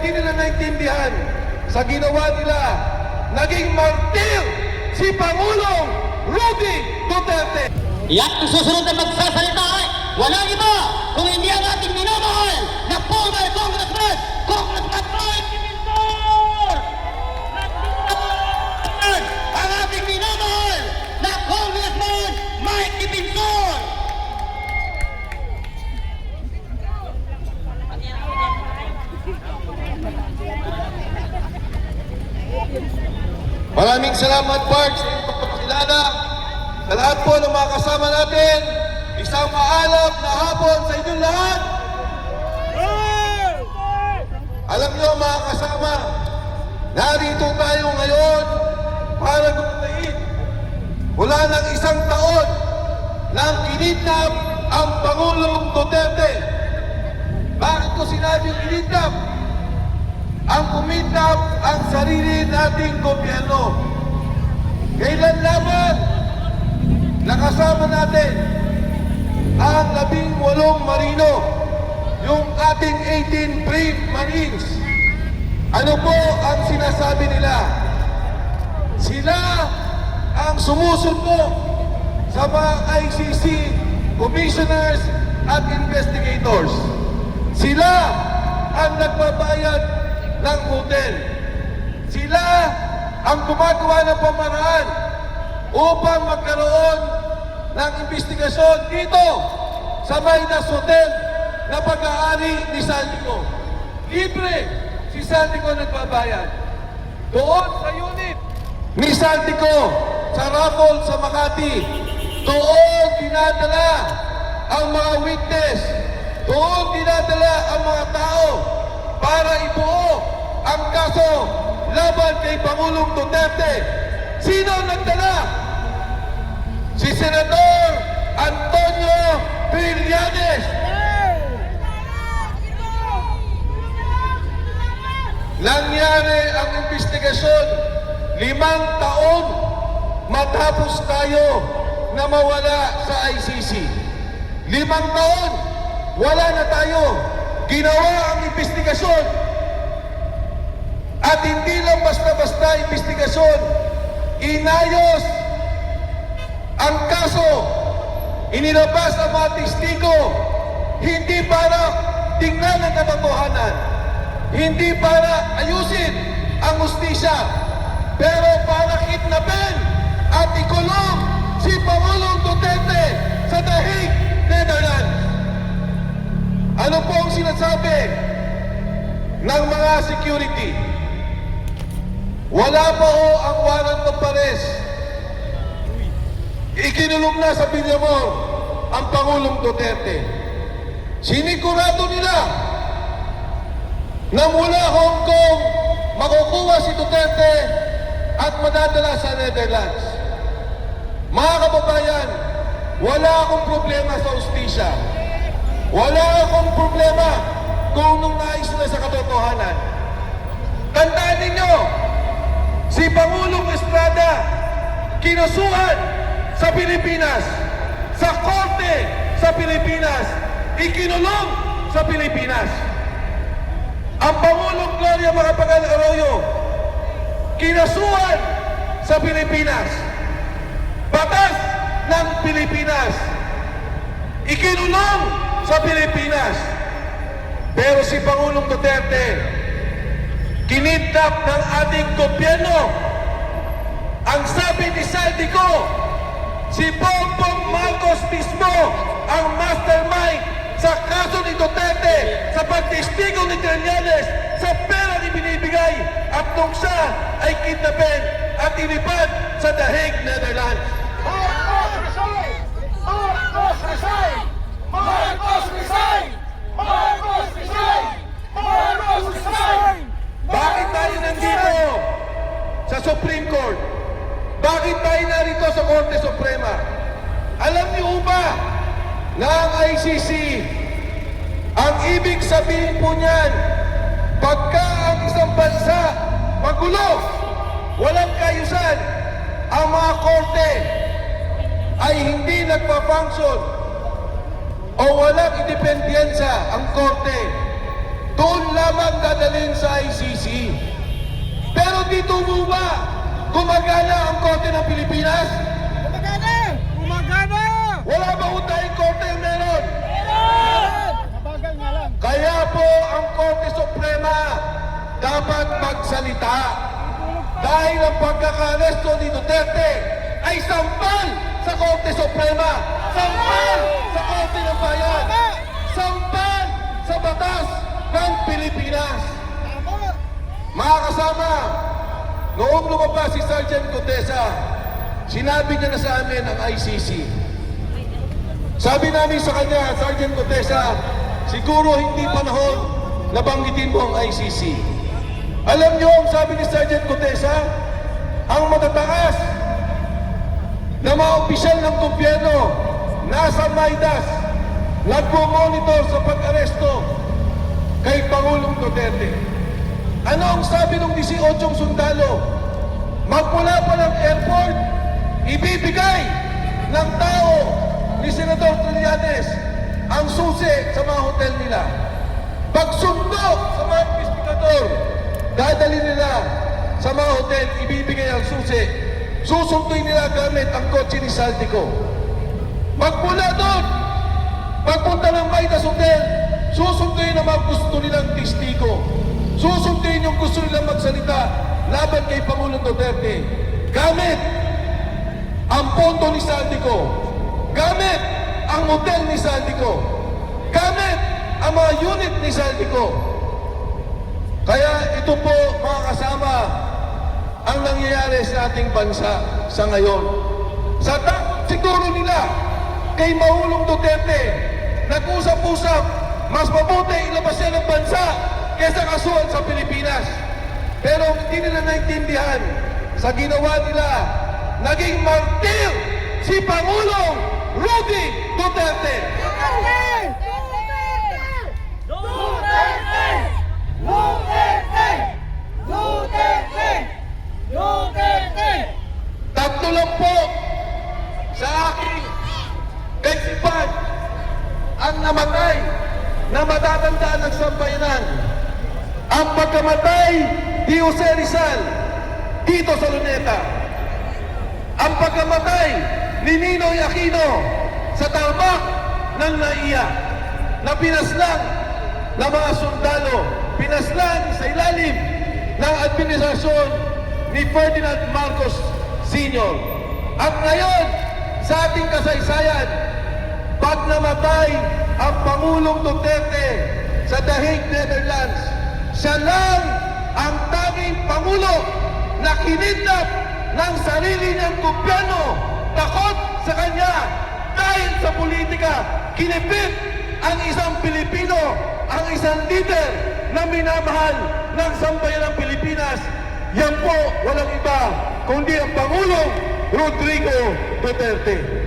hindi nila naintindihan sa ginawa nila, naging martir si Pangulong Rudy Duterte. Yan ang susunod na magsasalita ay walang iba kung hindi ang ating minamahal na former Congressman Mike Dipintor! Ang ating minamahal na Congressman Mike Dipintor! Maraming salamat, Parks, sa iyong pagpapakilala. Sa lahat po ng mga kasama natin, isang maalap na hapon sa inyong lahat. Alam niyo mga kasama, narito tayo ngayon para gumalain. Wala ng isang taon nang kinidnap ang Pangulong Duterte. Bakit ko sinabing kinidnap? Ang kumidnap ang sarili nating gobyerno. Kailan lamang nakasama natin ang 18 marino, yung ating 18 brave Marines. Ano po ang sinasabi nila? Sila ang sumusunod sa mga ICC commissioners at investigators. Sila ang nagbabayad ng hotel. Sila ang gumagawa ng pamaraan upang magkaroon ng investigasyon dito sa Maydas Hotel na pag-aari ni Saldico. Libre si Saldico nagbabayad. Doon sa unit ni Saldico sa Rapol sa Makati, doon dinadala ang mga witness, doon dinadala ang mga tao para ibuo ang kaso laban kay Pangulong Duterte. Sino nagdala? Si Senador Antonio Trillanes. Nangyari ang investigasyon 5 taon matapos tayo na mawala sa ICC. 5 taon, wala na tayo. Ginawa ang investigasyon. At hindi lang basta-basta investigasyon. Inayos ang kaso. Inilabas ang mga testigo. Hindi para tingnan ang katotohanan. Hindi para ayusin ang hustisya. Pero para kidnapin at ikulong si Pangulong Duterte sa The Hague, Netherlands. Ano po ang sinasabi ng mga security? Wala pa ho ang warrant of arrest. Ikinulong na sa Villamor ang Pangulong Duterte. Sinigurado nila na mula Hong Kong makukuha si Duterte at madadala sa Netherlands. Mga kababayan, wala akong problema sa hustisya. Wala akong problema kung nung nais na sa katotohanan. Tandaan ninyo, si Pangulong Estrada kinasuhan sa Pilipinas, sa korte sa Pilipinas, ikinulong sa Pilipinas. Ang Pangulong Gloria Macapagal Arroyo kinasuhan sa Pilipinas, batas ng Pilipinas, ikinulong sa Pilipinas. Pero si Pangulong Duterte, kinidnap ng ating gobyerno. Ang sabi ni Saldico, si Bongbong Marcos mismo ang mastermind sa kaso ni Duterte, sa pagtestigo ni Trillanes, sa pera ni binibigay, at nung siya ay kidnapin at ilipad sa The Hague, Netherlands. Marcos resign! Marcos resign! Marcos resign! Marcos resign! Marcos resign! Bakit tayo nandito sa Supreme Court? Bakit tayo narito sa Korte Suprema? Alam niyo ba na ang ICC, ang ibig sabihin po niyan, pagka ang isang bansa magulo, walang kaayusan, ang mga korte ay hindi nagpa-function o walang independensa ang korte, doon lamang dadalhin sa Gusto mo ba gumagana ang korte ng Pilipinas? Gumagana! Wala ba ho tayong korte ang meron? Mabagal nga lang. Kaya po ang Korte Suprema dapat magsalita. Dahil ang pagkakaresto ni Duterte ay sampal sa Korte Suprema, sampal sa Korte ng Bayan, sampal sa batas ng Pilipinas. Tama! Mga kasama, noong lumabas si Sergeant Gutesa, sinabi niya na sa amin ang ICC. Sabi namin sa kanya, Sergeant Gutesa, siguro hindi panahon na banggitin mo ang ICC. Alam niyo ang sabi ni Sergeant Gutesa, ang matataas na mga opisyal ng gobyerno nasa Maidas nagpo-monitor sa pag-aresto kay Pangulong Duterte. Ano ang sabi ng 18 sundalo? Magmula pa ng airport, ibibigay ng tao ni Senador Trillanes ang susi sa mga hotel nila. Pagsundo sa mga investigador, dadali nila sa mga hotel, ibibigay ang susi. Susunduin nila gamit ang kotse ni Saldico. Magmula doon, pagpunta ng Maidas Hotel, susunduin ang mga gusto nilang testigo. Susunduin yung gusto nilang magsalita laban kay Pangulong Duterte. Gamit ang pondo ni Saldico. Gamit ang hotel ni Saldico. Gamit ang mga unit ni Saldico. Kaya ito po mga kasama ang nangyayari sa ating bansa sa ngayon. Sa takot siguro nila kay Pangulong Duterte, nag-usap-usap, mas mabuti ilabas siya ng bansa kaysa kasuhan sa Pilipinas. Pero hindi nila naintindihan sa ginawa nila, naging martir si Pangulong Rudy Duterte. Tatlo lang po sa aking kaisipan ang namatay na matatandaan ng sambayanan. Ang pagkamatay ni Jose Rizal dito sa Luneta. Ang pagkamatay ni Ninoy Aquino sa tarmac ng NAIA na pinaslang ng mga sundalo, pinaslang sa ilalim ng administrasyon ni Ferdinand Marcos Sr. At ngayon, sa ating kasaysayan, pag namatay ang Pangulong Duterte sa The Hague, Netherlands, siya lang ang tanging Pangulo na kinidnap ng sarili niyang gobyerno. Takot sa kanya dahil sa politika, kinipit ang isang Pilipino, ang isang leader na minamahal ng sambayan ng Pilipinas. Yan po walang iba kundi ang Pangulong Rodrigo Duterte.